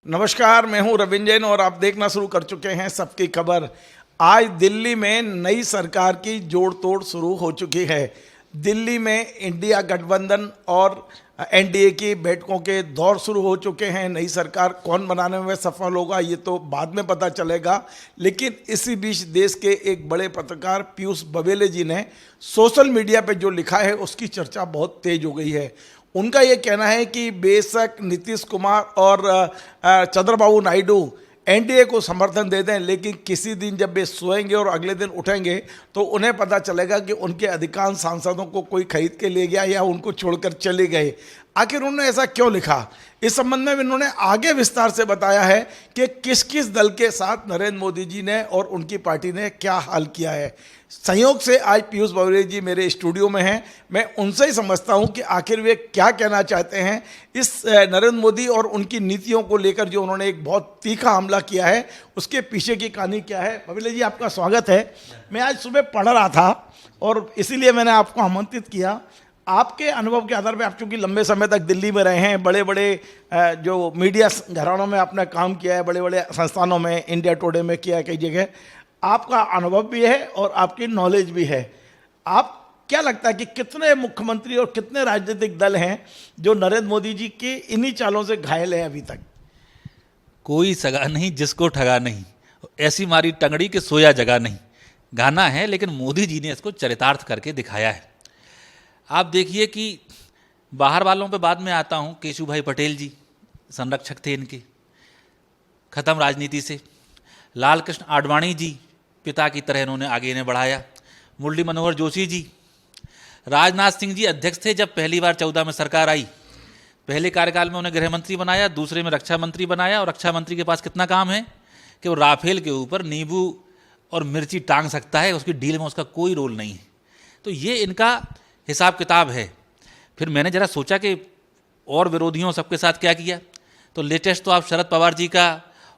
नमस्कार, मैं हूं रविंद्र जैन और आप देखना शुरू कर चुके हैं सबकी खबर। आज दिल्ली में नई सरकार की जोड़ तोड़ शुरू हो चुकी है। दिल्ली में इंडिया गठबंधन और एनडीए की बैठकों के दौर शुरू हो चुके हैं। नई सरकार कौन बनाने में सफल होगा ये तो बाद में पता चलेगा, लेकिन इसी बीच देश के एक बड़े पत्रकार पीयूष बबेले जी ने सोशल मीडिया पे जो लिखा है उसकी चर्चा बहुत तेज हो गई है। उनका ये कहना है कि बेशक नीतीश कुमार और चंद्रबाबू नायडू एनडीए को समर्थन दे दें, लेकिन किसी दिन जब वे सोएंगे और अगले दिन उठेंगे तो उन्हें पता चलेगा कि उनके अधिकांश सांसदों को कोई खरीद के ले गया या उनको छोड़कर चले गए। आखिर उन्होंने ऐसा क्यों लिखा, इस संबंध में उन्होंने आगे विस्तार से बताया है कि किस किस दल के साथ नरेंद्र मोदी जी ने और उनकी पार्टी ने क्या हाल किया है। संयोग से आज पीयूष बबेले जी मेरे स्टूडियो में हैं। मैं उनसे ही समझता हूं कि आखिर वे क्या कहना चाहते हैं इस नरेंद्र मोदी और उनकी नीतियों को लेकर, जो उन्होंने एक बहुत तीखा हमला किया है, उसके पीछे की कहानी क्या है। बबेले जी, आपका स्वागत है। मैं आज सुबह पढ़ रहा था और इसीलिए मैंने आपको आमंत्रित किया। आपके अनुभव के आधार पर, आप चूँकि लंबे समय तक दिल्ली में रहे हैं, बड़े बड़े जो मीडिया घरानों में आपने काम किया है, बड़े बड़े संस्थानों में, इंडिया टुडे में किया है, कई जगह आपका अनुभव भी है और आपकी नॉलेज भी है। आप क्या लगता है कि कितने मुख्यमंत्री और कितने राजनीतिक दल हैं जो नरेंद्र मोदी जी की इन्हीं चालों से घायल हैं अभी तक? कोई सगा नहीं जिसको ठगा नहीं, ऐसी मारी टंगड़ी के सोया जगा नहीं गाना है, लेकिन मोदी जी ने इसको चरितार्थ करके दिखाया है। आप देखिए कि बाहर वालों पे बाद में आता हूँ, केशु भाई पटेल जी संरक्षक थे इनके, खत्म राजनीति से। लाल कृष्ण आडवाणी जी पिता की तरह इन्होंने आगे इन्हें बढ़ाया। मुरली मनोहर जोशी जी, राजनाथ सिंह जी अध्यक्ष थे जब पहली बार 14 में सरकार आई। पहले कार्यकाल में उन्हें गृह मंत्री बनाया, दूसरे में रक्षा मंत्री बनाया, और रक्षा मंत्री के पास कितना काम है कि वो राफेल के ऊपर नींबू और मिर्ची टांग सकता है, उसकी डील में उसका कोई रोल नहीं है। तो ये इनका हिसाब किताब है। फिर मैंने जरा सोचा कि और विरोधियों सबके साथ क्या किया, तो लेटेस्ट तो आप शरद पवार जी का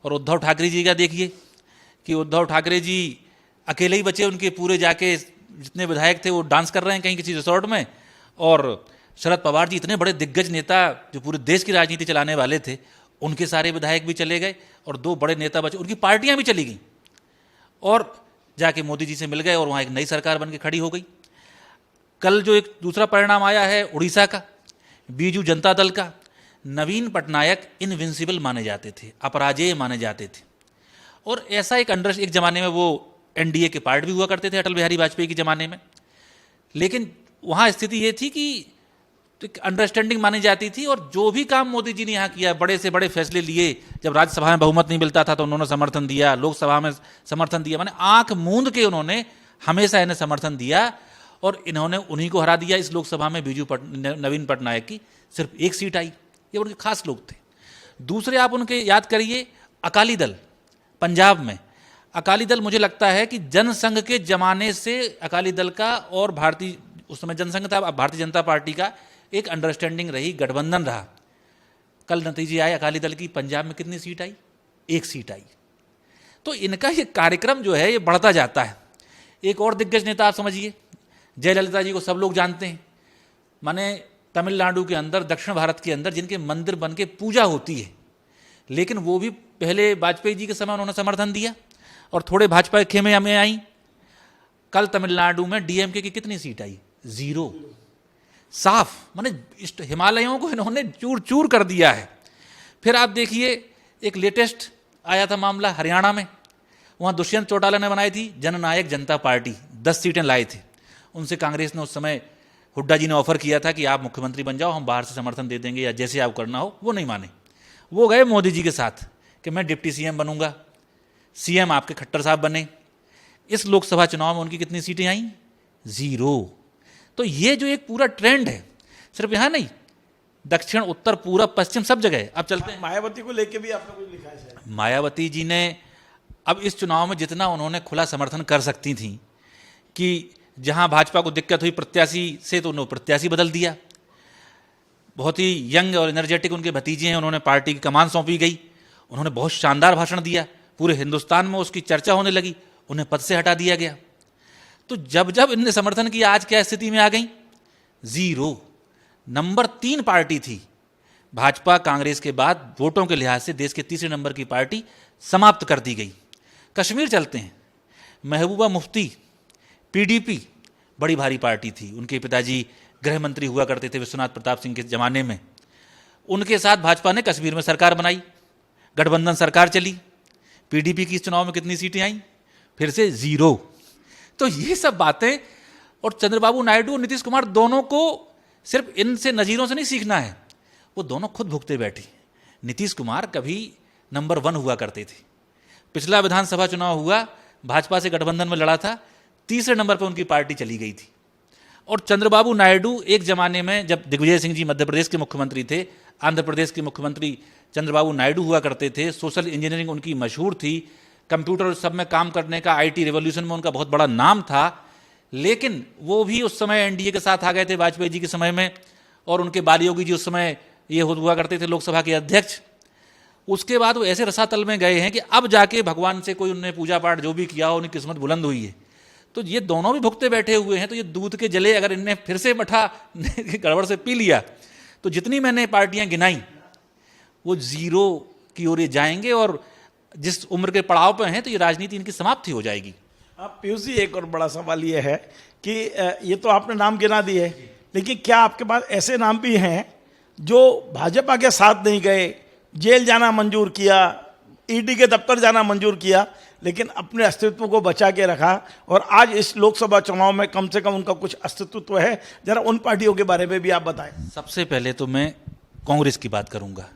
और उद्धव ठाकरे जी का देखिए कि उद्धव ठाकरे जी अकेले ही बचे, उनके पूरे जाके जितने विधायक थे वो डांस कर रहे हैं कहीं किसी रिसोर्ट में, और शरद पवार जी इतने बड़े दिग्गज नेता जो पूरे देश की राजनीति चलाने वाले थे, उनके सारे विधायक भी चले गए और दो बड़े नेता बचे, उनकी पार्टियां भी चली गई और जाके मोदी जी से मिल गए और वहाँ एक नई सरकार बन के खड़ी हो गई। कल जो एक दूसरा परिणाम आया है उड़ीसा का, बीजू जनता दल का, नवीन पटनायक इनविंसिबल माने जाते थे, अपराजेय माने जाते थे, और ऐसा एक ज़माने में वो एनडीए के पार्ट भी हुआ करते थे अटल बिहारी वाजपेयी के ज़माने में। लेकिन वहाँ स्थिति ये थी कि अंडरस्टैंडिंग मानी जाती थी, और जो भी काम मोदी जी ने यहाँ किया, बड़े से बड़े फैसले लिए, जब राज्यसभा में बहुमत नहीं मिलता था तो उन्होंने समर्थन दिया, लोकसभा में समर्थन दिया, माने आंख मूंद के उन्होंने हमेशा इन्हें समर्थन दिया, और इन्होंने उन्हीं को हरा दिया। इस लोकसभा में नवीन पटनायक की सिर्फ एक सीट आई, ये उनके खास लोग थे। दूसरे आप उनके याद करिए, अकाली दल पंजाब में। अकाली दल मुझे लगता है कि जनसंघ के जमाने से अकाली दल का और भारतीय, उस समय जनसंघ था, भारतीय जनता पार्टी का एक अंडरस्टैंडिंग रही, गठबंधन रहा। कल नतीजे आए, अकाली दल की पंजाब में कितनी सीट आई? एक सीट आई। तो इनका ये कार्यक्रम जो है ये बढ़ता जाता है। एक और दिग्गज नेता आप समझिए, जयललिता जी को सब लोग जानते हैं, माने तमिलनाडु के अंदर, दक्षिण भारत के अंदर जिनके मंदिर बन के पूजा होती है, लेकिन वो भी पहले वाजपेयी जी के समय उन्होंने समर्थन दिया और थोड़े भाजपा के खेमे में आई। कल तमिलनाडु में डीएमके की कितनी सीट आई? 0। साफ, माने हिमालयों को इन्होंने चूर चूर कर दिया है। फिर आप देखिए, एक लेटेस्ट आया था मामला हरियाणा में, वहाँ दुष्यंत चौटाला ने बनाई थी जननायक जनता पार्टी, 10 सीटें लाए थे। उनसे कांग्रेस ने उस समय, हुड्डा जी ने ऑफर किया था कि आप मुख्यमंत्री बन जाओ, हम बाहर से समर्थन दे देंगे या जैसे आप करना हो। वो नहीं माने, वो गए मोदी जी के साथ कि मैं डिप्टी सीएम बनूंगा, सीएम आपके खट्टर साहब बने। इस लोकसभा चुनाव में उनकी कितनी सीटें आई? 0। तो ये जो एक पूरा ट्रेंड है, सिर्फ यहाँ नहीं, दक्षिण, उत्तर, पूरब, पश्चिम, सब जगह। अब चलते हैं, मायावती को लेके भी आपने कुछ लिखा है? मायावती जी ने अब इस चुनाव में जितना उन्होंने खुला समर्थन कर सकती थी, कि जहाँ भाजपा को दिक्कत हुई प्रत्याशी से, तो उन्होंने प्रत्याशी बदल दिया। बहुत ही यंग और एनर्जेटिक उनके भतीजे हैं, उन्होंने पार्टी की कमान सौंपी गई, उन्होंने बहुत शानदार भाषण दिया, पूरे हिंदुस्तान में उसकी चर्चा होने लगी, उन्हें पद से हटा दिया गया। तो जब जब इनने समर्थन किया, आज क्या स्थिति में आ गई? 0। नंबर 3 पार्टी थी भाजपा कांग्रेस के बाद वोटों के लिहाज से देश के तीसरे नंबर की पार्टी समाप्त कर दी गई। कश्मीर चलते हैं, महबूबा मुफ्ती पीडीपी बड़ी भारी पार्टी थी, उनके पिताजी गृह मंत्री हुआ करते थे विश्वनाथ प्रताप सिंह के ज़माने में। उनके साथ भाजपा ने कश्मीर में सरकार बनाई, गठबंधन सरकार चली। पीडीपी की इस चुनाव में कितनी सीटें आई? फिर से 0। तो ये सब बातें, और चंद्रबाबू नायडू और नीतीश कुमार दोनों को सिर्फ इनसे नज़ीरों से नहीं सीखना है, वो दोनों खुद भुगते बैठे। नीतीश कुमार कभी नंबर 1 हुआ करते थे, पिछला विधानसभा चुनाव हुआ, भाजपा से गठबंधन में लड़ा था, तीसरे नंबर पर उनकी पार्टी चली गई थी। और चंद्रबाबू नायडू एक जमाने में, जब दिग्विजय सिंह जी मध्य प्रदेश के मुख्यमंत्री थे, आंध्र प्रदेश के मुख्यमंत्री चंद्रबाबू नायडू हुआ करते थे, सोशल इंजीनियरिंग उनकी मशहूर थी, कंप्यूटर सब में काम करने का, आईटी रिवॉल्यूशन में उनका बहुत बड़ा नाम था। लेकिन वो भी उस समय एनडीए के साथ आ गए थे वाजपेयी जी के समय में, और उनके बाली योगी जी उस समय ये हुआ करते थे लोकसभा के अध्यक्ष। उसके बाद वो ऐसे रसातल में गए हैं कि अब जाके भगवान से कोई उन्होंने पूजा पाठ जो भी किया हो, उनकी किस्मत बुलंद हुई है। तो ये दोनों भी भुगते बैठे हुए हैं। तो ये दूध के जले अगर इनने फिर से मठा गड़बड़ से पी लिया, तो जितनी मैंने पार्टियां गिनाई वो 0 की ओर जाएंगे, और जिस उम्र के पड़ाव पर हैं तो ये राजनीति इनकी समाप्ति हो जाएगी। अब पीयूष जी, एक और बड़ा सवाल ये है कि ये तो आपने नाम गिना दिए, लेकिन क्या आपके पास ऐसे नाम भी हैं जो भाजपा के साथ नहीं गए, जेल जाना मंजूर किया, ईडी के दफ्तर जाना मंजूर किया, लेकिन अपने अस्तित्व को बचा के रखा, और आज इस लोकसभा चुनाव में कम से कम उनका कुछ अस्तित्व तो है? जरा उन पार्टियों के बारे में भी आप बताएं। सबसे पहले तो मैं कांग्रेस की बात करूंगा।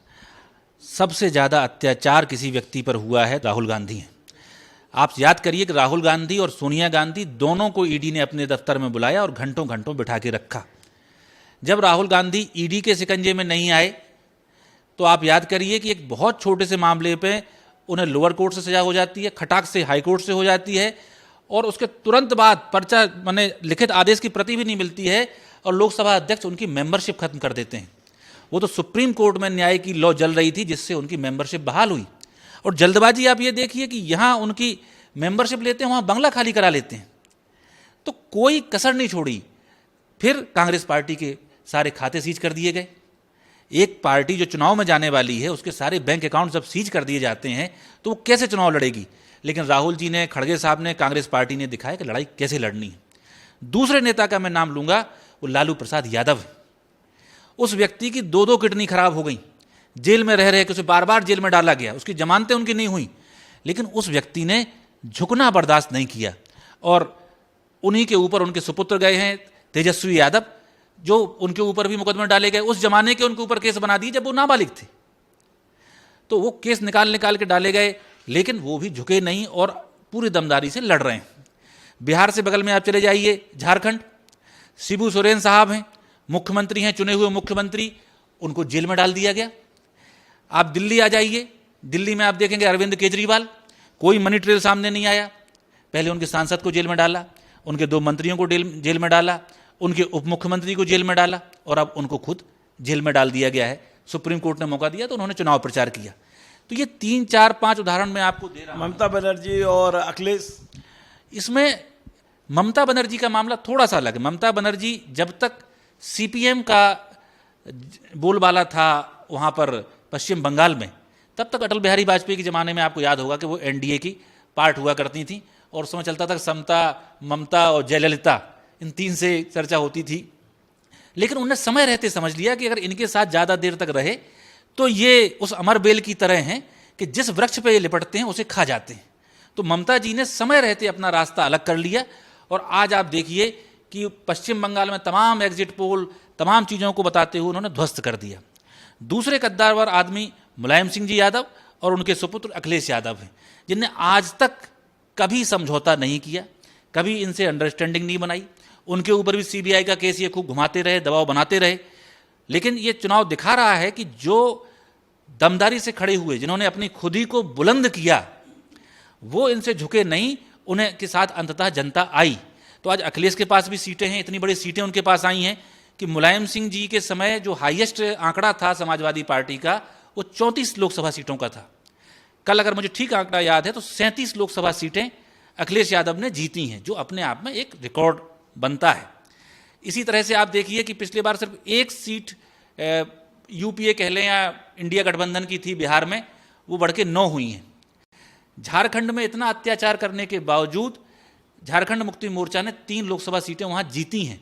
सबसे ज़्यादा अत्याचार किसी व्यक्ति पर हुआ है राहुल गांधी हैं। आप याद करिए कि राहुल गांधी और सोनिया गांधी दोनों को ईडी ने अपने दफ्तर में बुलाया और घंटों घंटों बिठा के रखा। जब राहुल गांधी ईडी के शिकंजे में नहीं आए, तो आप याद करिए कि एक बहुत छोटे से मामले पे उन्हें लोअर कोर्ट से सजा हो जाती है, खटाक से हाई कोर्ट से हो जाती है, और उसके तुरंत बाद पर्चा माने लिखित आदेश की प्रति भी नहीं मिलती है, और लोकसभा अध्यक्ष उनकी मेंबरशिप खत्म कर देते हैं। वो तो सुप्रीम कोर्ट में न्याय की लॉ जल रही थी, जिससे उनकी मेंबरशिप बहाल हुई। और जल्दबाजी आप ये देखिए कि यहाँ उनकी मेंबरशिप लेते हैं, वहाँ बंगला खाली करा लेते हैं। तो कोई कसर नहीं छोड़ी। फिर कांग्रेस पार्टी के सारे खाते सीज कर दिए गए। एक पार्टी जो चुनाव में जाने वाली है, उसके सारे बैंक अकाउंट जब सीज कर दिए जाते हैं, तो वो कैसे चुनाव लड़ेगी? लेकिन राहुल जी ने, खड़गे साहब ने, कांग्रेस पार्टी ने दिखाया कि लड़ाई कैसे लड़नी है। दूसरे नेता का मैं नाम लूंगा, वो लालू प्रसाद यादव है। उस व्यक्ति की 2 किडनी खराब हो गई, जेल में रह रहे कि उसे बार बार जेल में डाला गया, उसकी जमानतें उनकी नहीं हुई, लेकिन उस व्यक्ति ने झुकना बर्दाश्त नहीं किया, और उन्हीं के ऊपर उनके सुपुत्र गए हैं तेजस्वी यादव, जो उनके ऊपर भी मुकदमे डाले गए। उस जमाने के उनके ऊपर केस बना दिए जब वो नाबालिग थे, तो वो केस निकाल के डाले गए, लेकिन वो भी झुके नहीं और पूरी दमदारी से लड़ रहे हैं। बिहार से बगल में आप चले जाइए, झारखंड, शिबू सोरेन साहब हैं, मुख्यमंत्री हैं, चुने हुए मुख्यमंत्री, उनको जेल में डाल दिया गया। आप दिल्ली आ जाइए, दिल्ली में आप देखेंगे अरविंद केजरीवाल, कोई मनी ट्रेल सामने नहीं आया। पहले उनके सांसद को जेल में डाला, उनके 2 मंत्रियों को जेल में डाला, उनके उप मुख्यमंत्री को जेल में डाला, और अब उनको खुद जेल में डाल दिया गया है। सुप्रीम कोर्ट ने मौका दिया तो उन्होंने चुनाव प्रचार किया। तो ये 3, 4, 5 उदाहरण मैं आपको दे रहा हूं। ममता बनर्जी और अखिलेश, इसमें ममता बनर्जी का मामला थोड़ा सा अलग है। ममता बनर्जी जब तक सीपीएम का बोलबाला था वहाँ पर पश्चिम बंगाल में, तब तक अटल बिहारी वाजपेयी के ज़माने में आपको याद होगा कि वो एनडीए की पार्ट हुआ करती थी, और उसमें चलता था समता, ममता और जयललिता, इन 3 से चर्चा होती थी। लेकिन उन्हें समय रहते समझ लिया कि अगर इनके साथ ज़्यादा देर तक रहे तो ये उस अमर बेल की तरह हैं कि जिस वृक्ष पे ये लिपटते हैं उसे खा जाते हैं। तो ममता जी ने समय रहते अपना रास्ता अलग कर लिया, और आज आप देखिए कि पश्चिम बंगाल में तमाम एग्जिट पोल, तमाम चीज़ों को बताते हुए उन्होंने ध्वस्त कर दिया। दूसरे कद्दावर आदमी मुलायम सिंह जी यादव और उनके सुपुत्र अखिलेश यादव हैं, जिनने आज तक कभी समझौता नहीं किया, कभी इनसे अंडरस्टैंडिंग नहीं बनाई। उनके ऊपर भी सीबीआई का केस ये खूब घुमाते रहे, दबाव बनाते रहे। लेकिन ये चुनाव दिखा रहा है कि जो दमदारी से खड़े हुए, जिन्होंने अपनी खुदी को बुलंद किया, वो इनसे झुके नहीं, उन्हें के साथ अंततः जनता आई। तो आज अखिलेश के पास भी सीटें हैं, इतनी बड़ी सीटें उनके पास आई हैं कि मुलायम सिंह जी के समय जो हाईएस्ट आंकड़ा था समाजवादी पार्टी का, वो 34 लोकसभा सीटों का था। कल अगर मुझे ठीक आंकड़ा याद है तो 37 लोकसभा सीटें अखिलेश यादव ने जीती हैं, जो अपने आप में एक रिकॉर्ड बनता है। इसी तरह से आप देखिए कि पिछली बार सिर्फ 1 सीट यूपीए कह लें या इंडिया गठबंधन की थी बिहार में, वो बढ़ के 9 हुई हैं। झारखंड में इतना अत्याचार करने के बावजूद झारखंड मुक्ति मोर्चा ने 3 लोकसभा सीटें वहाँ जीती हैं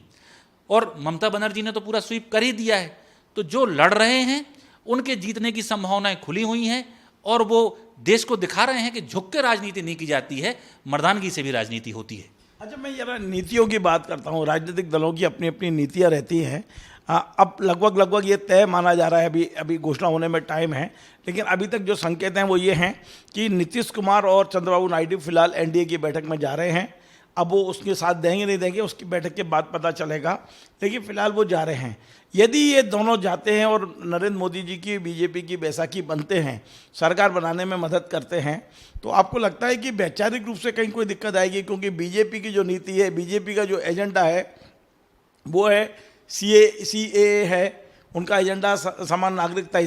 और ममता बनर्जी ने तो पूरा स्वीप कर ही दिया है। तो जो लड़ रहे हैं उनके जीतने की संभावनाएं खुली हुई हैं और वो देश को दिखा रहे हैं कि झुक के राजनीति नहीं की जाती है, मर्दानगी से भी राजनीति होती है। अच्छा, मैं जरा नीतियों की बात करता हूँ। राजनीतिक दलों की अपनी अपनी नीतियाँ रहती हैं। अब लगभग ये तय माना जा रहा है, अभी घोषणा होने में टाइम है, लेकिन अभी तक जो संकेत हैं वो ये हैं कि नीतीश कुमार और चंद्रबाबू नायडू फिलहाल एनडीए की बैठक में जा रहे हैं। अब वो उसके साथ देंगे नहीं देंगे उसकी बैठक के बाद पता चलेगा, लेकिन फिलहाल वो जा रहे हैं। यदि ये दोनों जाते हैं और नरेंद्र मोदी जी की बीजेपी की बैसाखी बनते हैं, सरकार बनाने में मदद करते हैं, तो आपको लगता है कि वैचारिक रूप से कहीं कोई दिक्कत आएगी? क्योंकि बीजेपी की जो नीति है, बीजेपी का जो एजेंडा है वो है CAA है, उनका एजेंडा समान नागरिकता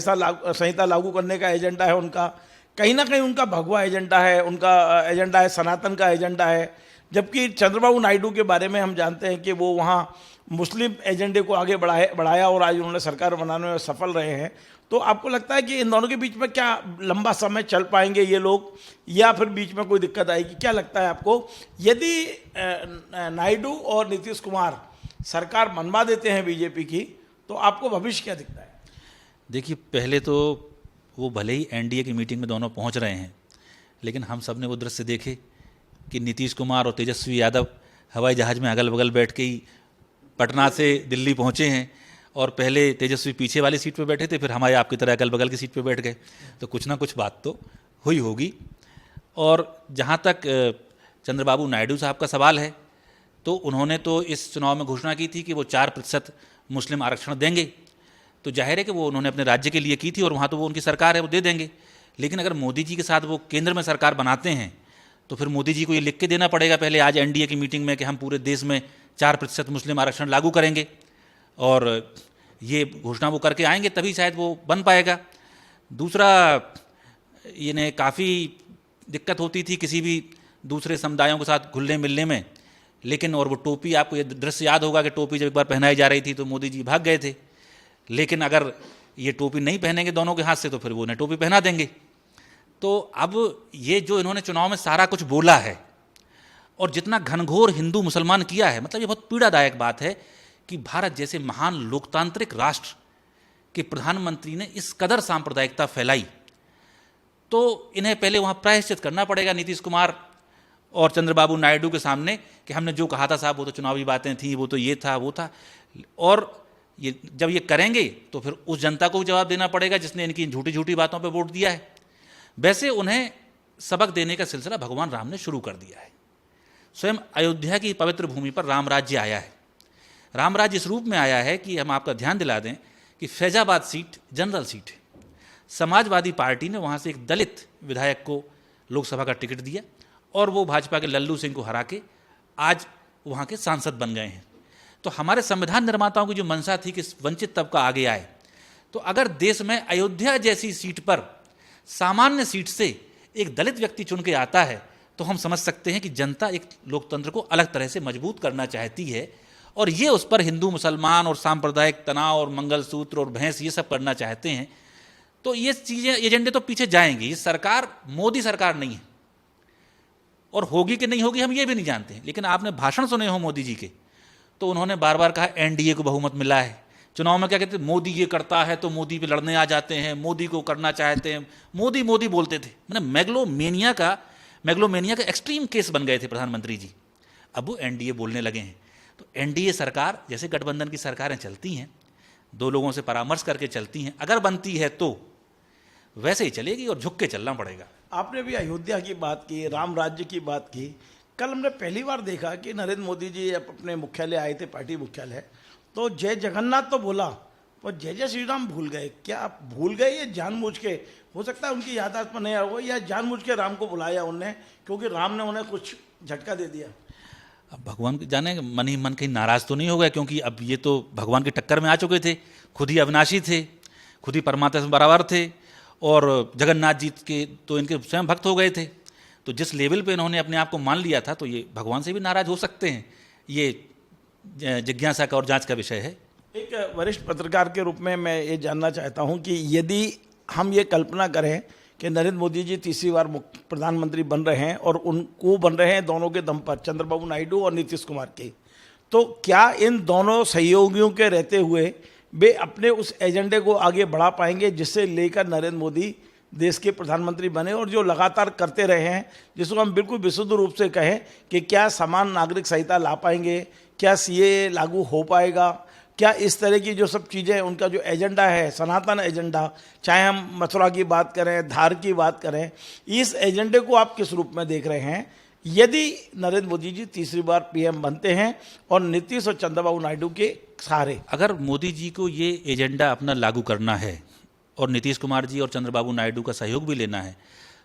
संहिता लागू करने का एजेंडा है उनका। कहीं ना कहीं उनका भगवा एजेंडा है, उनका एजेंडा है सनातन का एजेंडा है। जबकि चंद्रबाबू नायडू के बारे में हम जानते हैं कि वो वहाँ मुस्लिम एजेंडे को आगे बढ़ाया और आज उन्होंने सरकार बनाने में सफल रहे हैं। तो आपको लगता है कि इन दोनों के बीच में क्या लंबा समय चल पाएंगे ये लोग, या फिर बीच में कोई दिक्कत आएगी? क्या लगता है आपको? यदि नायडू और नीतीश कुमार सरकार बनवा देते हैं बीजेपी की, तो आपको भविष्य क्या दिखता है? देखिए, पहले तो वो भले ही एनडीए की मीटिंग में दोनों पहुंच रहे हैं, लेकिन हम सब ने वो दृश्य देखे कि नीतीश कुमार और तेजस्वी यादव हवाई जहाज़ में अगल बगल बैठ के ही पटना से दिल्ली पहुंचे हैं। और पहले तेजस्वी पीछे वाली सीट पे बैठे थे, फिर हमारे आपकी तरह अगल बगल की सीट पे बैठ गए। तो कुछ ना कुछ बात तो हुई होगी। और जहाँ तक चंद्रबाबू नायडू साहब का सवाल है, तो उन्होंने तो इस चुनाव में घोषणा की थी कि वो 4% मुस्लिम आरक्षण देंगे। तो जाहिर है कि वो उन्होंने अपने राज्य के लिए की थी और वहाँ तो वो उनकी सरकार है, वो दे देंगे। लेकिन अगर मोदी जी के साथ वो केंद्र में सरकार बनाते हैं तो फिर मोदी जी को ये लिख के देना पड़ेगा पहले आज एनडीए की मीटिंग में कि हम पूरे देश में 4% मुस्लिम आरक्षण लागू करेंगे, और ये घोषणा वो करके आएंगे तभी शायद वो बन पाएगा। दूसरा, इन्हें काफ़ी दिक्कत होती थी किसी भी दूसरे समुदायों के साथ घुलने मिलने में, लेकिन और वो टोपी, आपको ये दृश्य याद होगा कि टोपी जब एक बार पहनाई जा रही थी तो मोदी जी भाग गए थे। लेकिन अगर ये टोपी नहीं पहनेंगे दोनों के हाथ से तो फिर वो उन्हें टोपी पहना देंगे। तो अब ये जो इन्होंने चुनाव में सारा कुछ बोला है और जितना घनघोर हिंदू मुसलमान किया है, मतलब ये बहुत पीड़ादायक बात है कि भारत जैसे महान लोकतांत्रिक राष्ट्र के प्रधानमंत्री ने इस कदर सांप्रदायिकता फैलाई। तो इन्हें पहले वहाँ प्रायश्चित करना पड़ेगा नीतीश कुमार और चंद्रबाबू नायडू के सामने कि हमने जो कहा था साहब वो तो चुनावी बातें थी, वो तो ये था वो था। और ये जब ये करेंगे तो फिर उस जनता को जवाब देना पड़ेगा जिसने इनकी झूठी झूठी बातों पे वोट दिया है। वैसे उन्हें सबक देने का सिलसिला भगवान राम ने शुरू कर दिया है। स्वयं अयोध्या की पवित्र भूमि पर राम राज्य आया है। राम राज्य इस रूप में आया है कि हम आपका ध्यान दिला दें कि फैजाबाद सीट जनरल सीट है। समाजवादी पार्टी ने वहाँ से एक दलित विधायक को लोकसभा का टिकट दिया और वो भाजपा के लल्लू सिंह को हरा के आज वहाँ के सांसद बन गए हैं। तो हमारे संविधान निर्माताओं की जो मंशा थी कि वंचित तबका आगे आए, तो अगर देश में अयोध्या जैसी सीट पर सामान्य सीट से एक दलित व्यक्ति चुन के आता है तो हम समझ सकते हैं कि जनता एक लोकतंत्र को अलग तरह से मजबूत करना चाहती है, और ये उस पर हिंदू मुसलमान और सांप्रदायिक तनाव और मंगलसूत्र और भैंस ये सब करना चाहते हैं। तो ये चीज़ें, एजेंडे तो पीछे जाएंगी। ये सरकार मोदी सरकार नहीं है, और होगी कि नहीं होगी हम ये भी नहीं जानते हैं। लेकिन आपने भाषण सुने हो मोदी जी के, तो उन्होंने बार बार कहा एनडीए को बहुमत मिला है। चुनाव में क्या कहते थे, मोदी ये करता है तो मोदी पे लड़ने आ जाते हैं, मोदी को करना चाहते हैं, मोदी मोदी बोलते थे। मैंने मेगलोमेनिया का एक्सट्रीम केस बन गए थे प्रधानमंत्री जी। अब वो एनडीए बोलने लगे हैं। तो एनडीए सरकार जैसे गठबंधन की सरकारें चलती हैं, दो लोगों से परामर्श करके चलती हैं, अगर बनती है तो वैसे ही चलेगी और झुक के चलना पड़ेगा। आपने भी अयोध्या की बात की, राम राज्य की बात की। कल हमने पहली बार देखा कि नरेंद्र मोदी जी अपने मुख्यालय आए थे, पार्टी मुख्यालय, तो जय जगन्नाथ तो बोला और जय जय श्री राम भूल गए। क्या आप भूल गए? ये जानबूझ के, हो सकता है उनकी याददाश्त में नहीं आया हो, या जानबूझ के राम को बुलाया उनने क्योंकि राम ने उन्हें कुछ झटका दे दिया? अब भगवान जाने, मन ही मन कहीं नाराज तो नहीं हो गया, क्योंकि अब ये तो भगवान की टक्कर में आ चुके थे। खुद ही अविनाशी थे, खुद ही परमात्मा से बराबर थे, और जगन्नाथ जी के तो इनके स्वयं भक्त हो गए थे। तो जिस लेवल पे इन्होंने अपने आप को मान लिया था, तो ये भगवान से भी नाराज हो सकते हैं। ये जिज्ञासा का और जांच का विषय है। एक वरिष्ठ पत्रकार के रूप में मैं ये जानना चाहता हूं कि यदि हम ये कल्पना करें कि नरेंद्र मोदी जी तीसरी बार प्रधानमंत्री बन रहे हैं और उनको बन रहे हैं दोनों के दम पर, चंद्रबाबू नायडू और नीतीश कुमार के, तो क्या इन दोनों सहयोगियों के रहते हुए वे अपने उस एजेंडे को आगे बढ़ा पाएंगे जिससे लेकर नरेंद्र मोदी देश के प्रधानमंत्री बने, और जो लगातार करते रहे हैं, जिसको हम बिल्कुल विशुद्ध रूप से कहें कि क्या समान नागरिक संहिता ला पाएंगे, क्या सीए लागू हो पाएगा, क्या इस तरह की जो सब चीज़ें हैं उनका जो एजेंडा है, सनातन एजेंडा, चाहे हम मथुरा की बात करें, धार की बात करें, इस एजेंडे को आप किस रूप में देख रहे हैं यदि नरेंद्र मोदी जी तीसरी बार पीएम बनते हैं और नीतीश और चंद्रबाबू नायडू के सहारे? अगर मोदी जी को ये एजेंडा अपना लागू करना है और नीतीश कुमार जी और चंद्रबाबू नायडू का सहयोग भी लेना है,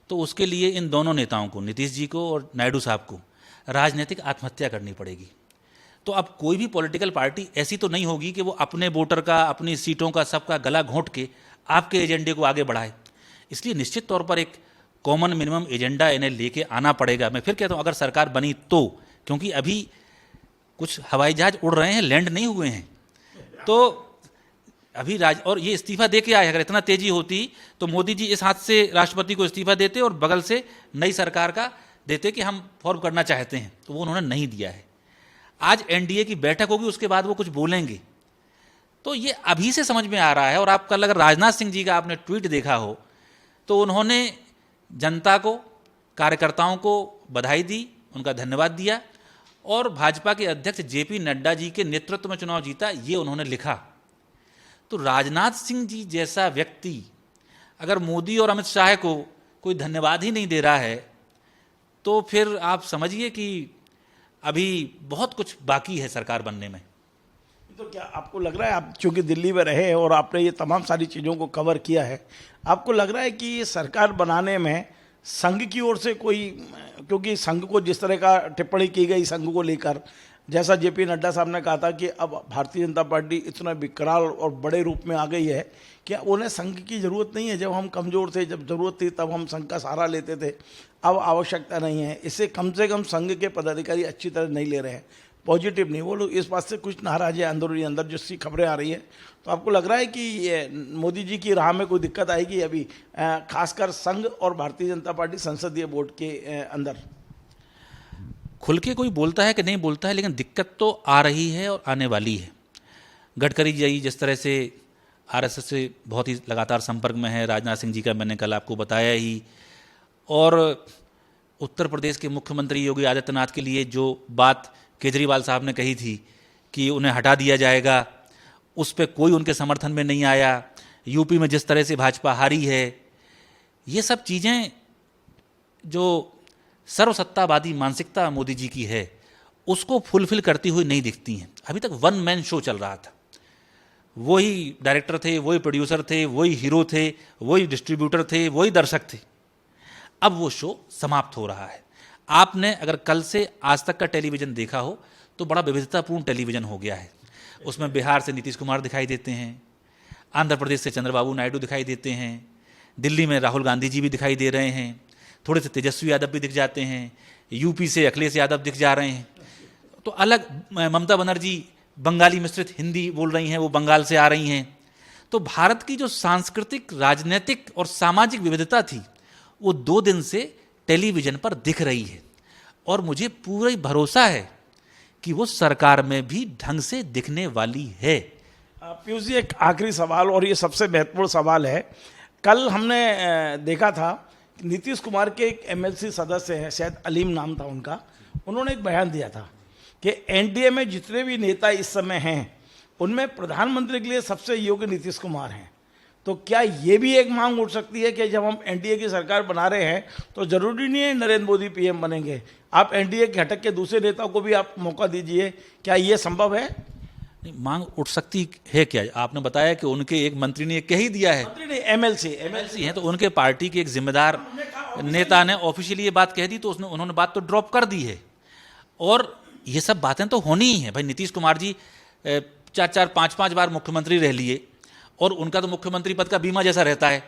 तो उसके लिए इन दोनों नेताओं को, नीतीश जी को और नायडू साहब को, राजनीतिक आत्महत्या करनी पड़ेगी। तो अब कोई भी पॉलिटिकल पार्टी ऐसी तो नहीं होगी कि वो अपने वोटर का, अपनी सीटों का, सबका गला घोंट के आपके एजेंडे को आगे बढ़ाए। इसलिए निश्चित तौर पर एक कॉमन मिनिमम एजेंडा इन्हें लेके आना पड़ेगा। मैं फिर कहता हूँ, अगर सरकार बनी तो, क्योंकि अभी कुछ हवाई जहाज उड़ रहे हैं, लैंड नहीं हुए हैं, तो अभी और ये इस्तीफा दे के आए। अगर इतना तेजी होती तो मोदी जी इस हाथ से राष्ट्रपति को इस्तीफा देते और बगल से नई सरकार का देते कि हम फॉर्म करना चाहते हैं, तो वो उन्होंने नहीं दिया है। आज एनडीए की बैठक होगी, उसके बाद वो कुछ बोलेंगे, तो ये अभी से समझ में आ रहा है। और आप कल अगर राजनाथ सिंह जी का आपने ट्वीट देखा हो, तो उन्होंने जनता को, कार्यकर्ताओं को बधाई दी, उनका धन्यवाद दिया, और भाजपा के अध्यक्ष जेपी नड्डा जी के नेतृत्व में चुनाव जीता, ये उन्होंने लिखा। तो राजनाथ सिंह जी जैसा व्यक्ति अगर मोदी और अमित शाह को कोई धन्यवाद ही नहीं दे रहा है, तो फिर आप समझिए कि अभी बहुत कुछ बाकी है सरकार बनने में। तो क्या आपको लग रहा है, आप चूंकि दिल्ली में रहे और आपने ये तमाम सारी चीज़ों को कवर किया है, आपको लग रहा है कि ये सरकार बनाने में संघ की ओर से कोई, क्योंकि संघ को जिस तरह का टिप्पणी की गई संघ को लेकर, जैसा जेपी नड्डा साहब ने कहा था कि अब भारतीय जनता पार्टी इतना विकराल और बड़े रूप में आ गई है कि उन्हें संघ की ज़रूरत नहीं है। जब हम कमज़ोर थे, जब ज़रूरत थी, तब हम संघ का सहारा लेते थे, अब आवश्यकता नहीं है। इससे कम से कम संघ के पदाधिकारी अच्छी तरह नहीं ले रहे हैं, पॉजिटिव नहीं, वो लोग इस बात से कुछ नाराज है अंदरूनी अंदर, जिसकी खबरें आ रही है। तो आपको लग रहा है कि ये मोदी जी की राह में कोई दिक्कत आएगी अभी, खासकर संघ और भारतीय जनता पार्टी संसदीय बोर्ड के अंदर? खुल के कोई बोलता है कि नहीं बोलता है, लेकिन दिक्कत तो आ रही है और आने वाली है। गडकरी जी जिस तरह से आरएसएस से बहुत ही लगातार संपर्क में है, राजनाथ सिंह जी का मैंने कल आपको बताया ही, और उत्तर प्रदेश के मुख्यमंत्री योगी आदित्यनाथ के लिए जो बात केजरीवाल साहब ने कही थी कि उन्हें हटा दिया जाएगा, उस पर कोई उनके समर्थन में नहीं आया। यूपी में जिस तरह से भाजपा हारी है, ये सब चीज़ें जो सर्वसत्तावादी मानसिकता मोदी जी की है, उसको फुलफिल करती हुई नहीं दिखती हैं। अभी तक वन मैन शो चल रहा था, वही डायरेक्टर थे, वही प्रोड्यूसर थे, वही हीरो थे, वही डिस्ट्रीब्यूटर थे, वही दर्शक थे। अब वो शो समाप्त हो रहा है। आपने अगर कल से आज तक का टेलीविज़न देखा हो तो बड़ा विविधतापूर्ण टेलीविज़न हो गया है। उसमें बिहार से नीतीश कुमार दिखाई देते हैं, आंध्र प्रदेश से चंद्रबाबू नायडू दिखाई देते हैं, दिल्ली में राहुल गांधी जी भी दिखाई दे रहे हैं, थोड़े से तेजस्वी यादव भी दिख जाते हैं, यूपी से अखिलेश यादव दिख जा रहे हैं, तो अलग ममता बनर्जी बंगाली मिश्रित हिंदी बोल रही हैं, वो बंगाल से आ रही हैं। तो भारत की जो सांस्कृतिक, राजनीतिक और सामाजिक विविधता थी, वो 2 दिन से टेलीविज़न पर दिख रही है, और मुझे पूरा भरोसा है कि वो सरकार में भी ढंग से दिखने वाली है। पीयूष जी, एक आखिरी सवाल, और ये सबसे महत्वपूर्ण सवाल है। कल हमने देखा था नीतीश कुमार के एक एमएलसी सदस्य हैं, शायद अलीम नाम था उनका, उन्होंने एक बयान दिया था कि एनडीए में जितने भी नेता इस समय हैं, उनमें प्रधानमंत्री के लिए सबसे योग्य नीतीश कुमार हैं। तो क्या ये भी एक मांग उठ सकती है कि जब हम एनडीए की सरकार बना रहे हैं तो जरूरी नहीं है नरेंद्र मोदी पीएम बनेंगे, आप एनडीए के हटक के दूसरे नेताओं को भी आप मौका दीजिए, क्या ये संभव है? नहीं, मांग उठ सकती है क्या? आपने बताया कि उनके एक मंत्री ने कह ही दिया है, मंत्री नहीं, एमएलसी हैं, तो उनके पार्टी के एक जिम्मेदार नेता ने ऑफिशियली ये बात कह दी, तो उन्होंने बात तो ड्रॉप कर दी है। और ये सब बातें तो होनी ही हैं भाई। नीतीश कुमार जी 4-4, 5-5 बार मुख्यमंत्री रह लिए, और उनका तो मुख्यमंत्री पद का बीमा जैसा रहता है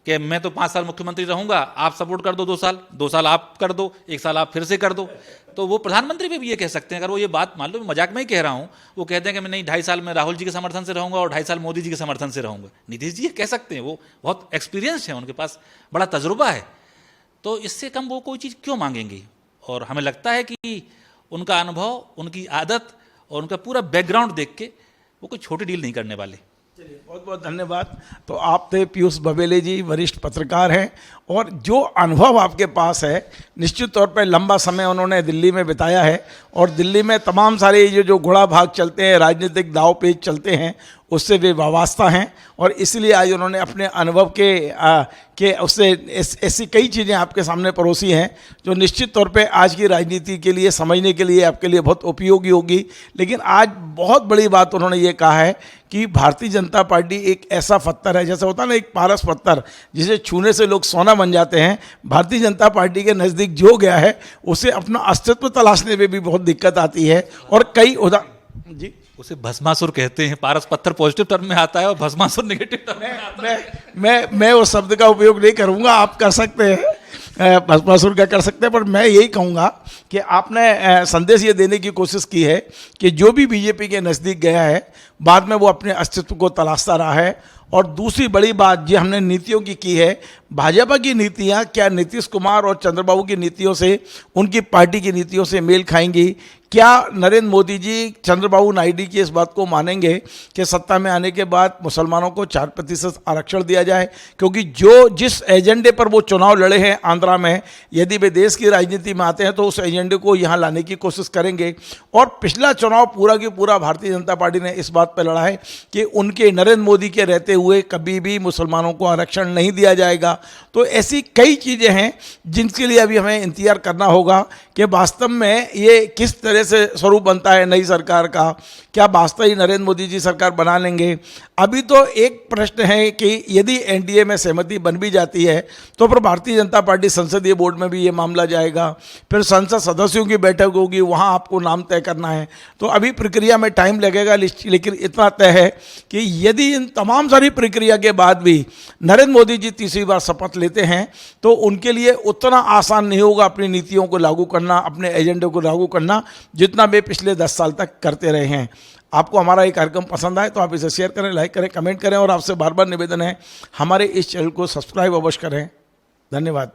कि मैं तो 5 साल मुख्यमंत्री रहूंगा, आप सपोर्ट कर दो 2 साल आप कर दो, 1 साल आप फिर से कर दो। तो वो प्रधानमंत्री पे भी ये कह सकते हैं, अगर वो ये बात मान लो, मैं मजाक में ही कह रहा हूँ, वो कहते हैं कि मैं नहीं 2.5 साल में राहुल जी के समर्थन से रहूंगा और 2.5 साल मोदी जी के समर्थन से रहूंगा। नीतीश जी ये कह सकते हैं, वो बहुत एक्सपीरियंस है, उनके पास बड़ा तजुर्बा है, तो इससे कम वो कोई चीज़ क्यों मांगेंगे। और हमें लगता है कि उनका अनुभव, उनकी आदत और उनका पूरा बैकग्राउंड देख के वो कोई छोटी डील नहीं करने वाले। चलिए, बहुत बहुत धन्यवाद। तो आप थे पीयूष बबेले जी, वरिष्ठ पत्रकार हैं, और जो अनुभव आपके पास है, निश्चित तौर पर लंबा समय उन्होंने दिल्ली में बिताया है, और दिल्ली में तमाम सारे ये जो घोड़ा भाग चलते हैं, राजनीतिक दाव पेच चलते हैं, उससे वे वाबस्ता हैं, और इसलिए आज उन्होंने अपने अनुभव के उससे ऐसी कई चीज़ें आपके सामने परोसी हैं जो निश्चित तौर पे आज की राजनीति के लिए समझने के लिए आपके लिए बहुत उपयोगी होगी। लेकिन आज बहुत बड़ी बात उन्होंने ये कहा है कि भारतीय जनता पार्टी एक ऐसा पत्थर है, जैसे होता है ना एक पारस पत्थर, जिसे छूने से लोग सोना बन जाते हैं। भारतीय जनता पार्टी के नज़दीक जो गया है उसे अपना अस्तित्व तलाशने में भी बहुत दिक्कत आती है, और कई जी उसे भस्मासुर कहते हैं। पारस पत्थर पॉजिटिव टर्म में आता है और भस्मासुर नेगेटिव टर्म में आता है। मैं उस शब्द का उपयोग नहीं करूंगा, आप कर सकते हैं, भस्मासुर का कर सकते हैं, पर मैं यही कहूंगा कि आपने संदेश ये देने की कोशिश की है कि जो भी बीजेपी के नज़दीक गया है, बाद में वो अपने अस्तित्व को तलाशता रहा है। और दूसरी बड़ी बात जो हमने नीतियों की है, भाजपा की नीतियां क्या नीतीश कुमार और चंद्रबाबू की नीतियों से, उनकी पार्टी की नीतियों से मेल खाएंगी? क्या नरेंद्र मोदी जी चंद्रबाबू नायडू की इस बात को मानेंगे कि सत्ता में आने के बाद मुसलमानों को 4% आरक्षण दिया जाए? क्योंकि जिस एजेंडे पर वो चुनाव लड़े हैं आंध्रा में, यदि वे देश की राजनीति में आते हैं तो उस एजेंडे को यहाँ लाने की कोशिश करेंगे। और पिछला चुनाव पूरा की पूरा भारतीय जनता पार्टी ने इस बात पर लड़ा है कि उनके नरेंद्र मोदी के रहते हुए कभी भी मुसलमानों को आरक्षण नहीं दिया जाएगा। तो ऐसी कई चीज़ें हैं जिनके लिए अभी हमें इंतजार करना होगा कि वास्तव में ये किस तरह से स्वरूप बनता है नई सरकार का। क्या वास्तव ही नरेंद्र मोदी जी सरकार बना लेंगे? अभी तो एक प्रश्न है कि यदि एनडीए में सहमति बन भी जाती है तो फिर भारतीय जनता पार्टी संसदीय बोर्ड में भी ये मामला जाएगा, फिर संसद सदस्यों की बैठक होगी, वहाँ आपको नाम तय करना है। तो अभी प्रक्रिया में टाइम लगेगा, लेकिन इतना तय है कि यदि इन तमाम सारी प्रक्रिया के बाद भी नरेंद्र मोदी जी तीसरी बार शपथ लेते हैं तो उनके लिए उतना आसान नहीं होगा अपनी नीतियों को लागू करना, अपने एजेंडे को लागू करना, जितना वे पिछले 10 साल तक करते रहे हैं। आपको हमारा ये कार्यक्रम पसंद आए तो आप इसे शेयर करें, लाइक करें, कमेंट करें, और आपसे बार बार निवेदन है हमारे इस चैनल को सब्सक्राइब अवश्य करें। धन्यवाद।